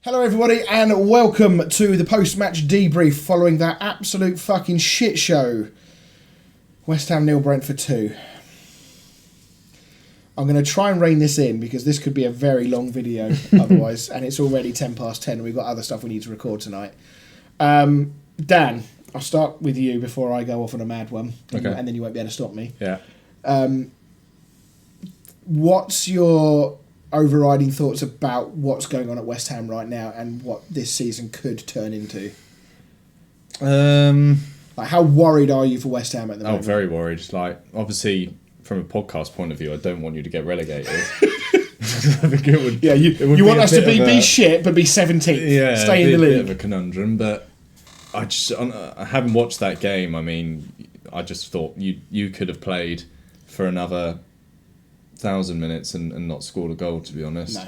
Hello everybody and welcome to the post-match debrief following that absolute fucking shit show. West Ham 0, Brentford 2. I'm going to try and rein this in because this could be a very long video otherwise, and it's already 10 past 10 and we've got other stuff we need to record tonight. Dan, I'll start with you before I go off on a mad one, and then you won't be able to stop me. Yeah. What's your overriding thoughts about what's going on at West Ham right now and what this season could turn into? Like, how worried are you for West Ham at the moment? Oh, very worried. Like, obviously, from a podcast point of view, I don't want you to get relegated. I think it would. Yeah, you want us to be shit, but be 17th. Yeah, stay in the league. A bit of a conundrum, but I haven't watched that game. I mean, I just thought you could have played for another 1,000 minutes and not scored a goal, to be honest.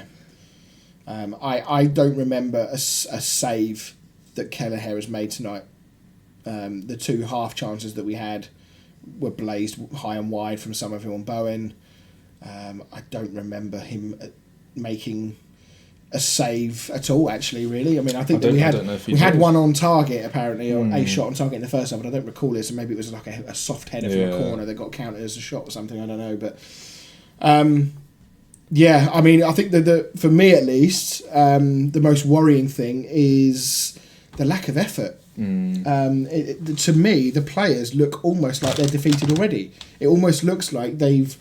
No. I don't remember a save that Kelleher has made tonight. The two half chances that we had were blazed high and wide from Somerville and Bowen. I don't remember him making a save at all, actually, really. I mean, I think we had one on target, apparently, or a shot on target in the first half, but I don't recall it, so maybe it was like a soft header from a corner that got counted as a shot or something, I don't know, but yeah, I mean, I think that for me at least, the most worrying thing is the lack of effort. To me, the players look almost like they're defeated already. It almost looks like that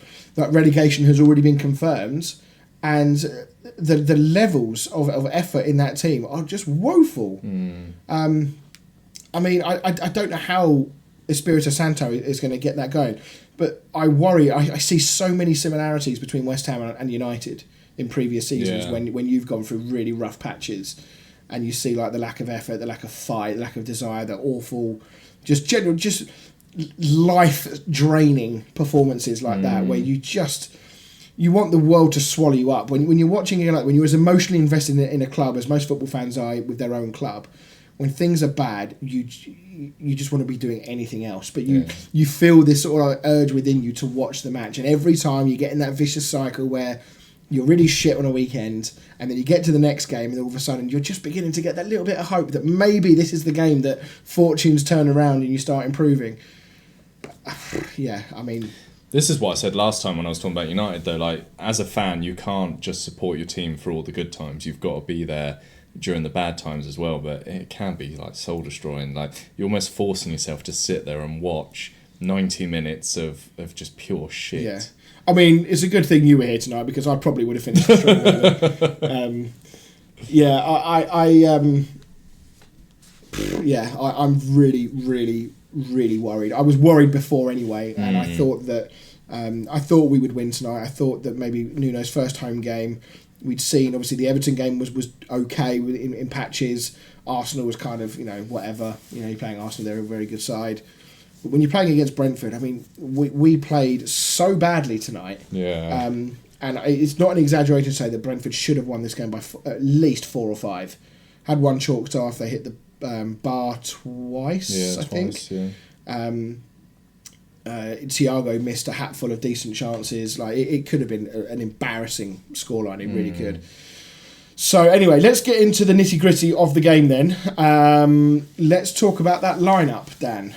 relegation has already been confirmed, and the levels of effort in that team are just woeful. I mean, I don't know how Espirito Santo is going to get that going. But I worry. I see so many similarities between West Ham and United in previous seasons when you've gone through really rough patches, and you see like the lack of effort, the lack of fight, the lack of desire, the awful, just life draining performances like that, where you want the world to swallow you up when you're watching it, like when you're as emotionally invested in a club as most football fans are with their own club. When things are bad, you just want to be doing anything else. But you feel this sort of urge within you to watch the match. And every time you get in that vicious cycle where you're really shit on a weekend, and then you get to the next game, and all of a sudden you're just beginning to get that little bit of hope that maybe this is the game that fortunes turn around and you start improving. Yeah, I mean... This is what I said last time when I was talking about United, though. Like, as a fan, you can't just support your team for all the good times. You've got to be there during the bad times as well, but it can be like soul destroying. Like, you're almost forcing yourself to sit there and watch 90 minutes of just pure shit. Yeah, I mean, it's a good thing you were here tonight because I probably would have finished the I'm really, really, really worried. I was worried before anyway, and I thought that we would win tonight. I thought that maybe Nuno's first home game. We'd seen, obviously, the Everton game was okay in patches. Arsenal was kind of, whatever. You're playing Arsenal, they're a very good side. But when you're playing against Brentford, I mean, we played so badly tonight. Yeah. And it's not an exaggeration to say that Brentford should have won this game by at least 4 or 5. Had one chalked off. They hit the bar twice, I think. Yeah. Thiago missed a hatful of decent chances. Like it could have been an embarrassing scoreline. It really could. So anyway, let's get into the nitty gritty of the game then. Let's talk about that lineup, Dan.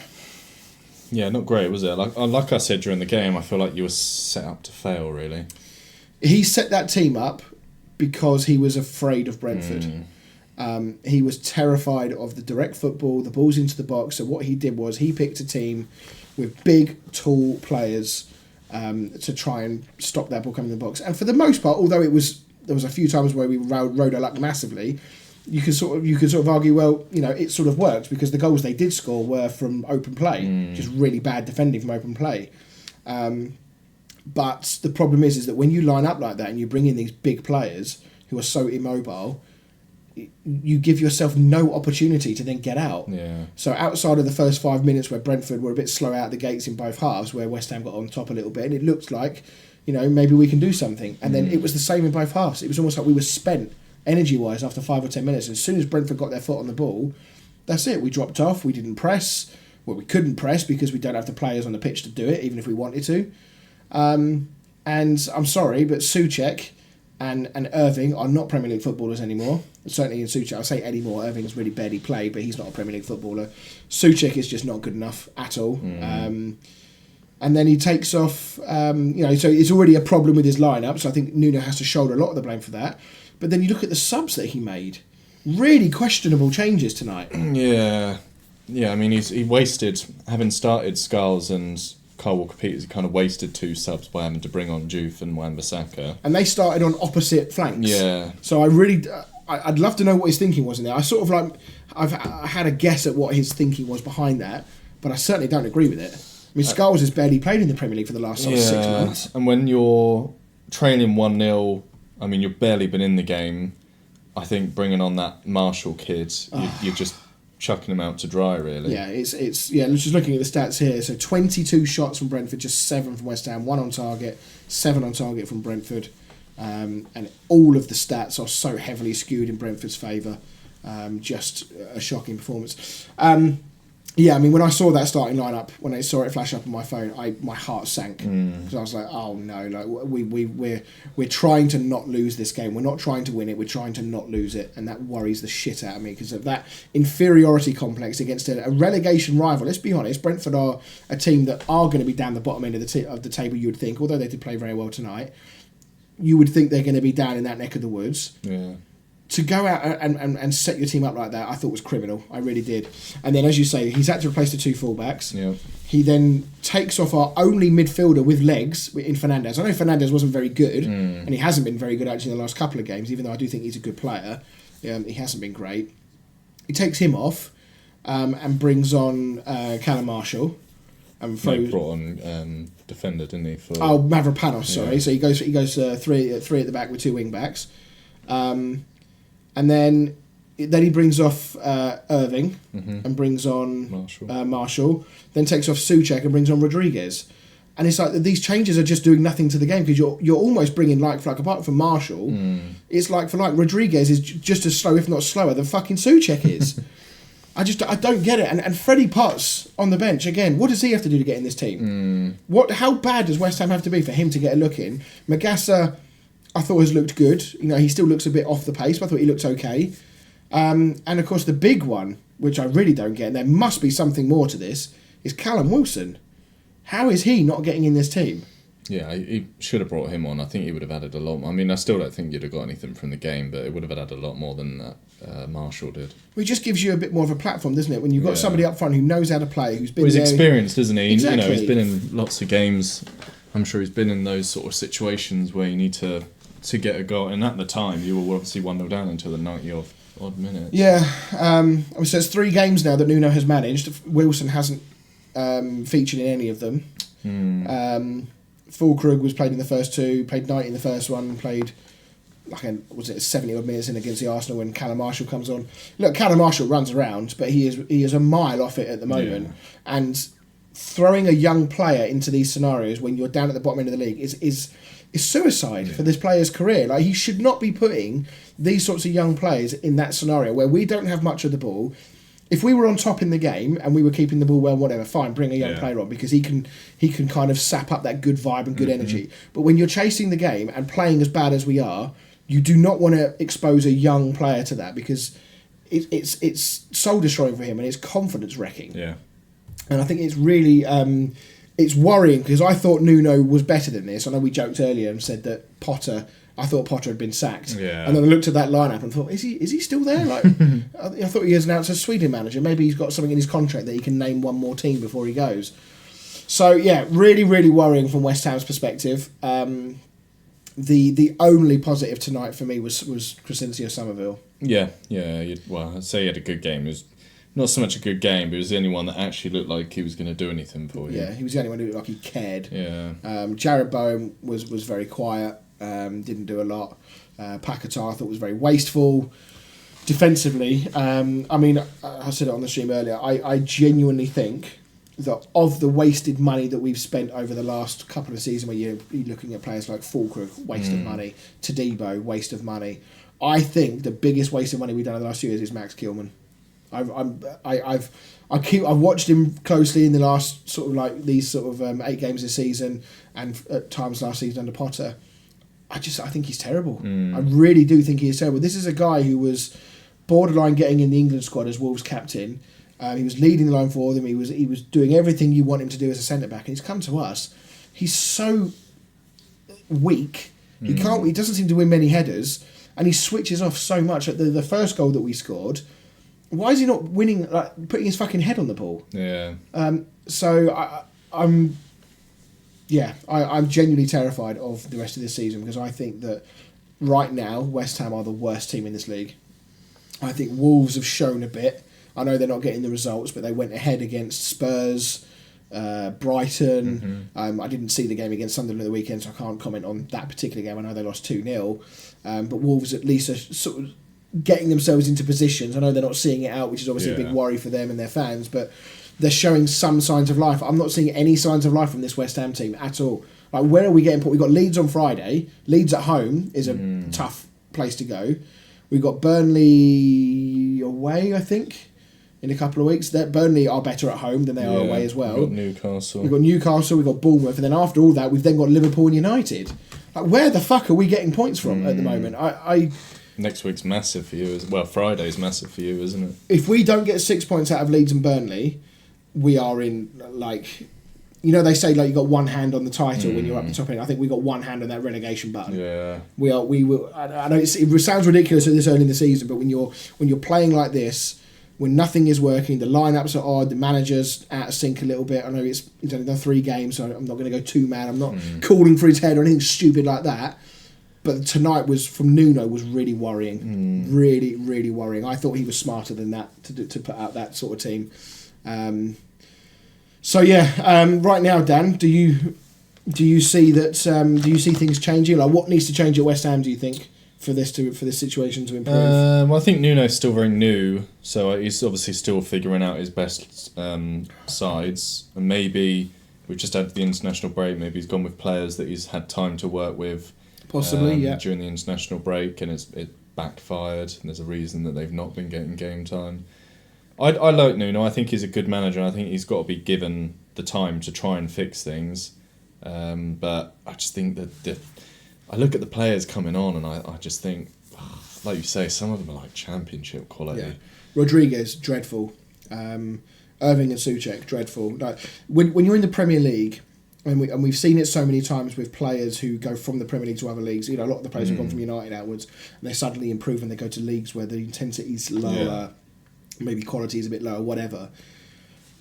Yeah, not great, was it? Like I said during the game, I feel like you were set up to fail. Really, he set that team up because he was afraid of Brentford. He was terrified of the direct football, the balls into the box. So what he did was he picked a team with big, tall players to try and stop that ball coming in the box. And for the most part, although there was a few times where we rode our luck massively, you could sort of argue, well, it sort of worked because the goals they did score were from open play, just really bad defending from open play. But the problem is that when you line up like that and you bring in these big players who are so immobile, you give yourself no opportunity to then get out. Yeah. So outside of the first 5 minutes where Brentford were a bit slow out the gates in both halves, where West Ham got on top a little bit, and it looked like, maybe we can do something. And then it was the same in both halves. It was almost like we were spent energy-wise after 5 or 10 minutes. As soon as Brentford got their foot on the ball, that's it. We dropped off. We didn't press. Well, we couldn't press because we don't have the players on the pitch to do it, even if we wanted to. And I'm sorry, but Souček and Irving are not Premier League footballers anymore. Certainly in Souček, I'll say anymore. Irving's really barely played, but he's not a Premier League footballer. Souček is just not good enough at all. And then he takes off, so it's already a problem with his lineup. So I think Nuno has to shoulder a lot of the blame for that. But then you look at the subs that he made. Really questionable changes tonight. Yeah. I mean, he wasted, having started Skulls and Kyle Walker-Peters, he kind of wasted 2 subs by having to bring on Juve and Wan-Bissaka. And they started on opposite flanks. Yeah. So I'd love to know what his thinking was in there. I sort of I had a guess at what his thinking was behind that, but I certainly don't agree with it. I mean, Skulls has barely played in the Premier League for the last 6 months. And when you're trailing 1-0, I mean, you've barely been in the game. I think bringing on that Marshall kid, you're just chucking him out to dry, really. Yeah, it's just looking at the stats here. So 22 shots from Brentford, just 7 from West Ham, 1 on target, 7 on target from Brentford. And all of the stats are so heavily skewed in Brentford's favour. Just a shocking performance. I mean, when I saw that starting lineup, when I saw it flash up on my phone, my heart sank because I was like, "Oh no! Like we're trying to not lose this game. We're not trying to win it. We're trying to not lose it, and that worries the shit out of me because of that inferiority complex against a relegation rival. Let's be honest, Brentford are a team that are going to be down the bottom end of the table. You would think, although they did play very well tonight, you would think they're going to be down in that neck of the woods. Yeah. To go out and set your team up like that, I thought was criminal. I really did. And then, as you say, he's had to replace the 2 fullbacks. Yeah. He then takes off our only midfielder with legs in Fernandes. I know Fernandes wasn't very good, and he hasn't been very good actually in the last couple of games, even though I do think he's a good player. He hasn't been great. He takes him off and brings on Callum Marshall. And he brought on defender, didn't he? Mavropanos, sorry. Yeah. So he goes 3 at the back with 2 wing backs. And then he brings off Irving and brings on Marshall. Then takes off Souček and brings on Rodriguez. And it's like these changes are just doing nothing to the game because you're almost bringing like for like. Apart from Marshall, it's like for like. Rodriguez is just as slow, if not slower, than fucking Souček is. I don't get it. And Freddie Potts on the bench again. What does he have to do to get in this team? How bad does West Ham have to be for him to get a look in? Magassa, I thought has looked good. He still looks a bit off the pace, but I thought he looked okay. And of course, the big one, which I really don't get, and there must be something more to this, is Callum Wilson. How is he not getting in this team? Yeah, he should have brought him on. I think he would have added a lot more. I mean, I still don't think you'd have got anything from the game, but it would have added a lot more than Marshall did. Well, it just gives you a bit more of a platform, doesn't it? When you've got somebody up front who knows how to play, who's been he's experienced, isn't he? Exactly. He's been in lots of games. I'm sure he's been in those sort of situations where you need to get a goal. And at the time, you were obviously 1-0 down until the 90-odd minutes. Yeah. So it's 3 games now that Nuno has managed. Wilson hasn't featured in any of them. Fulkrug was played in the first 2, played 90 in the first one, played 70-odd minutes in against the Arsenal when Callum Marshall comes on. Look, Callum Marshall runs around, but he is a mile off it at the moment. Yeah. And throwing a young player into these scenarios when you're down at the bottom end of the league is suicide for this player's career. Like, he should not be putting these sorts of young players in that scenario where we don't have much of the ball. If we were on top in the game and we were keeping the ball well, whatever, fine, bring a young player on because he can kind of sap up that good vibe and good energy. But when you're chasing the game and playing as bad as we are, you do not want to expose a young player to that because it's soul destroying for him and it's confidence wrecking. Yeah. And I think it's really it's worrying because I thought Nuno was better than this. I know we joked earlier and said that I thought Potter had been sacked. Yeah. And then I looked at that lineup and thought, is he still there? Like, I thought he was announced as Sweden manager. Maybe he's got something in his contract that he can name one more team before he goes. So yeah, really, really worrying from West Ham's perspective. The only positive tonight for me was Crescencio Somerville. Yeah. I'd say he had a good game. It was not so much a good game, but it was the only one that actually looked like he was going to do anything for you. Yeah, he was the only one who looked like he cared. Yeah. Jared Bowen was very quiet. Didn't do a lot. Paquetá I thought was very wasteful defensively. I mean, I said it on the stream earlier. I genuinely think that of the wasted money that we've spent over the last couple of seasons, where you're looking at players like Fulkrug, waste of money, Todibo, waste of money. I think the biggest waste of money we've done in the last few years is Max Kilman. I've watched him closely in the last sort of like these sort of 8 games this season and at times last season under Potter. I think he's terrible. I really do think he is terrible. This is a guy who was borderline getting in the England squad as Wolves captain. He was leading the line for them. He was doing everything you want him to do as a centre back, and he's come to us. He's so weak. He can't. He doesn't seem to win many headers, and he switches off so much. At the first goal that we scored, why is he not winning? Like putting his fucking head on the ball. Yeah. So I'm genuinely terrified of the rest of this season because I think that right now West Ham are the worst team in this league. I think Wolves have shown a bit. I know they're not getting the results, but they went ahead against Spurs, Brighton. I didn't see the game against Sunderland at the weekend, so I can't comment on that particular game. I know they lost 2-0. But Wolves at least are sort of getting themselves into positions. I know they're not seeing it out, which is obviously a big worry for them and their fans, but they're showing some signs of life. I'm not seeing any signs of life from this West Ham team at all. Like, where are we getting put? We've got Leeds on Friday. Leeds at home is a tough place to go. We've got Burnley away, I think, in a couple of weeks. Burnley are better at home than they are away as well. We've got Newcastle, we've got Bournemouth, and then after all that, we've then got Liverpool and United. Like, where the fuck are we getting points from at the moment? Next week's massive for you. Friday's massive for you, isn't it? If we don't get 6 points out of Leeds and Burnley, we are in, like... You know, they say like you got one hand on the title when you're up the top end. I think we got one hand on that relegation button. Yeah, we will. I know it sounds ridiculous at this early in the season, but when you're playing like this, when nothing is working, the lineups are odd, the manager's out of sync a little bit. I know he's only done 3 games, so I'm not going to go too mad. I'm not calling for his head or anything stupid like that. But tonight from Nuno was really worrying, really, really worrying. I thought he was smarter than that to put out that sort of team. So right now, Dan, do you see that? Do you see things changing? Like, what needs to change at West Ham? Do you think for this situation to improve? Well, I think Nuno's still very new, so he's obviously still figuring out his best sides, and maybe we've just had the international break. Maybe he's gone with players that he's had time to work with, possibly, during the international break, and it backfired. And there's a reason that they've not been getting game time. I like Nuno. I think he's a good manager. I think he's got to be given the time to try and fix things. But I just think that I look at the players coming on and I just think, like you say, some of them are like championship quality. Yeah. Rodriguez, dreadful. Irving and Souček, dreadful. Like when you're in the Premier League, and we've seen it so many times with players who go from the Premier League to other leagues. You know, a lot of the players have gone from United outwards, and they suddenly improve and they go to leagues where the intensity is lower. Yeah. Maybe quality is a bit lower, whatever.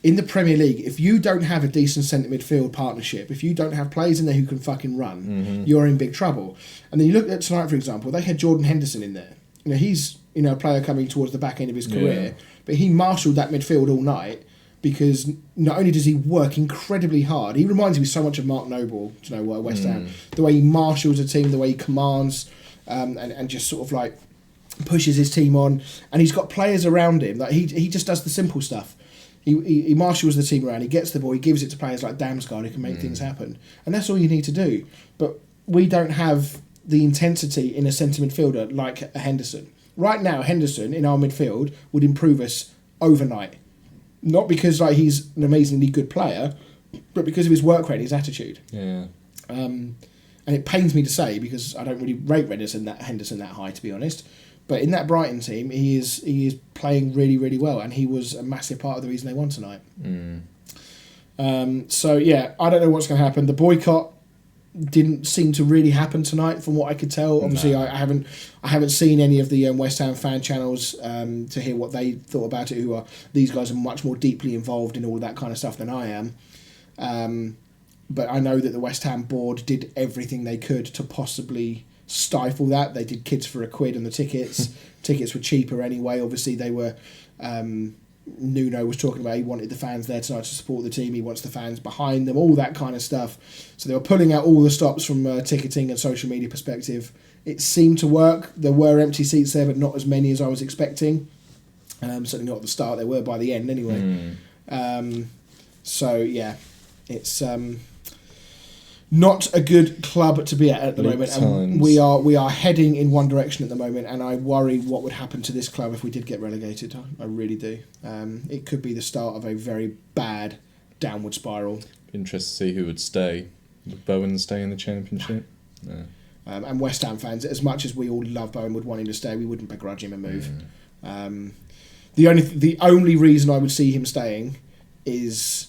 In the Premier League, if you don't have a decent centre midfield partnership, if you don't have players in there who can fucking run, you're in big trouble. And then you look at tonight, for example, they had Jordan Henderson in there. You know, he's a player coming towards the back end of his career, but he marshalled that midfield all night because not only does he work incredibly hard, he reminds me so much of Mark Noble, West Ham. The way he marshals a team, the way he commands, and just sort of like pushes his team on, and he's got players around him. Like he just does the simple stuff. He marshals the team around. He gets the ball. He gives it to players like Damsgaard who can make things happen, and that's all you need to do. But we don't have the intensity in a centre midfielder like a Henderson. Right now, Henderson in our midfield would improve us overnight, not because like he's an amazingly good player, but because of his work rate, his attitude. Yeah. And it pains me to say because I don't really rate Henderson that high, to be honest. But in that Brighton team, he is playing really, really well, and he was a massive part of the reason they won tonight. So yeah, I don't know what's going to happen. The boycott didn't seem to really happen tonight, from what I could tell. Obviously, I haven't seen any of the West Ham fan channels to hear what they thought about it. These guys are much more deeply involved in all that kind of stuff than I am. But I know that the West Ham board did everything they could to possibly stifle that. They did kids for £1 on the tickets. Tickets were cheaper anyway. Obviously, they were. Nuno was talking about he wanted the fans there tonight to support the team. He wants the fans behind them. All that kind of stuff. So they were pulling out all the stops from ticketing and social media perspective. It seemed to work. There were empty seats there, but not as many as I was expecting. Certainly not at the start. There were by the end anyway. So yeah, it's. Not a good club to be at the moment, and we are heading in one direction at the moment, and I worry what would happen to this club if we did get relegated. I really do. It could be the start of a very bad downward spiral. Interested to see who would stay. Would Bowen stay in the Championship? No. And West Ham fans, as much as we all love Bowen, would want him to stay, we wouldn't begrudge him a move. The only reason I would see him staying is,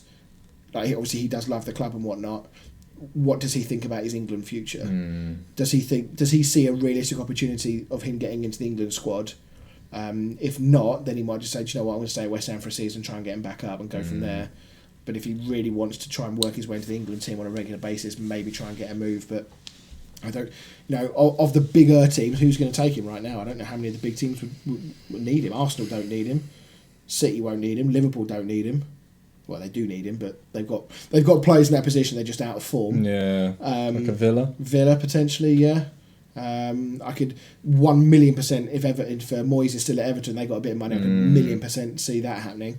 like, obviously he does love the club and whatnot. What does he think about his England future? Does he see a realistic opportunity of him getting into the England squad? If not, then he might just say, do you know what, I'm going to stay at West Ham for a season, try and get him back up and go from there. But if he really wants to try and work his way into the England team on a regular basis, maybe try and get a move. But I don't, of the bigger teams, who's going to take him right now? I don't know how many of the big teams would need him. Arsenal don't need him. City won't need him. Liverpool don't need him. Well, they do need him, but they've got players in that position. They're just out of form. Yeah, like a Villa. Villa potentially, yeah. I could 1,000,000% if Moyes is still at Everton, they got a bit of money. I could 1,000,000% see that happening.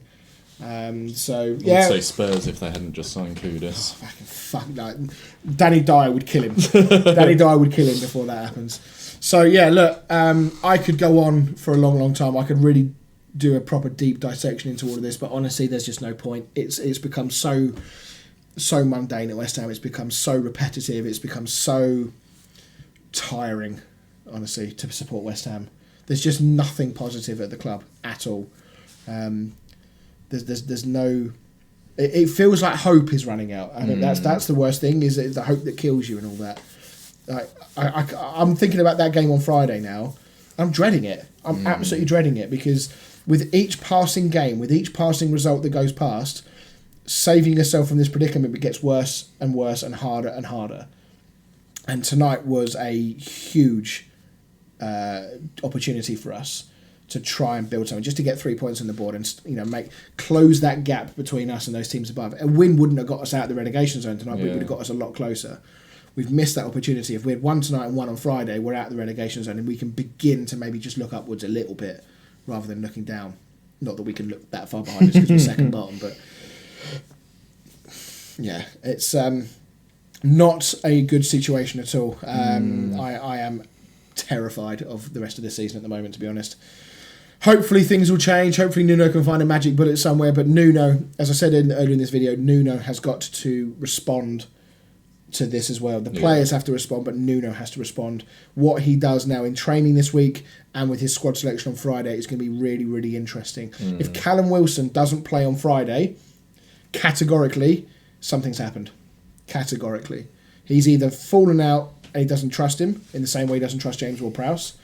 So yeah, I'd say Spurs if they hadn't just signed Kudus. Fuck, like, Danny Dyer would kill him. Danny Dyer would kill him before that happens. So yeah, look, I could go on for a long, long time. I could really do a proper deep dissection into all of this, but honestly, there's just no point. It's become so mundane at West Ham. It's become so repetitive. It's become so tiring, honestly, to support West Ham. There's just nothing positive at the club at all. There's no. It feels like hope is running out. I think that's the worst thing. Is the hope that kills you and all that. I'm thinking about that game on Friday now. I'm dreading it. I'm absolutely dreading it, because with each passing game, with each passing result that goes past, saving yourself from this predicament gets worse and worse and harder and harder. And tonight was a huge opportunity for us to try and build something, just to get 3 points on the board and close that gap between us and those teams above. A win wouldn't have got us out of the relegation zone tonight, but it would have got us a lot closer. We've missed that opportunity. If we had won tonight and won on Friday, we're out of the relegation zone and we can begin to maybe just look upwards a little bit rather than looking down. Not that we can look that far behind us because we're second bottom, but yeah, it's not a good situation at all. I am terrified of the rest of this season at the moment, to be honest. Hopefully things will change. Hopefully Nuno can find a magic bullet somewhere. But Nuno, as I said earlier in this video, Nuno has got to respond to this as well. The players have to respond, but Nuno has to respond. What he does now in training this week and with his squad selection on Friday is going to be really, really interesting. If Callum Wilson doesn't play on Friday, categorically, something's happened. Categorically. He's either fallen out and he doesn't trust him in the same way he doesn't trust James Ward-Prowse,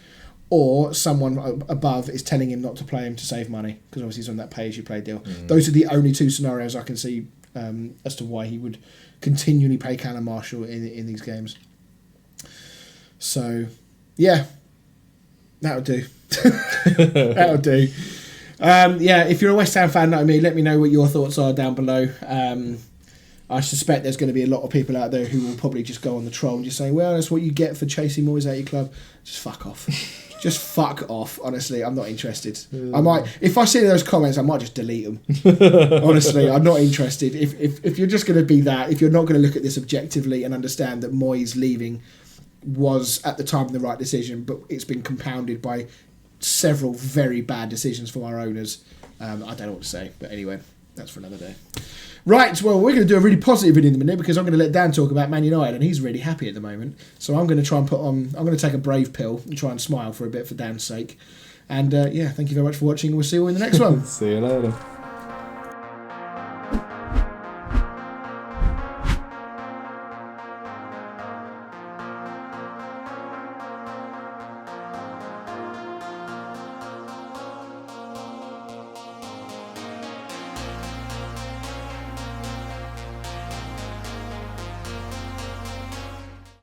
or someone above is telling him not to play him to save money, because obviously he's on that pay-as-you-play deal. Those are the only two scenarios I can see as to why he would continually pay Callum Marshall in these games. So, yeah, that'll do. That'll do. If you're a West Ham fan like me, let me know what your thoughts are down below. I suspect there's going to be a lot of people out there who will probably just go on the troll and just say, well, that's what you get for chasing Moyes out your club. Just fuck off. Just fuck off. Honestly, I'm not interested. I might, if I see those comments, I might just delete them. Honestly, I'm not interested. If you're just going to be that, if you're not going to look at this objectively and understand that Moyes leaving was at the time the right decision, but it's been compounded by several very bad decisions from our owners, I don't know what to say. But anyway, that's for another day. Right, well, we're going to do a really positive video in a minute, because I'm going to let Dan talk about Man United, and he's really happy at the moment. So I'm going to try and I'm going to take a brave pill and try and smile for a bit for Dan's sake. And thank you very much for watching. We'll see you in the next one. See you later.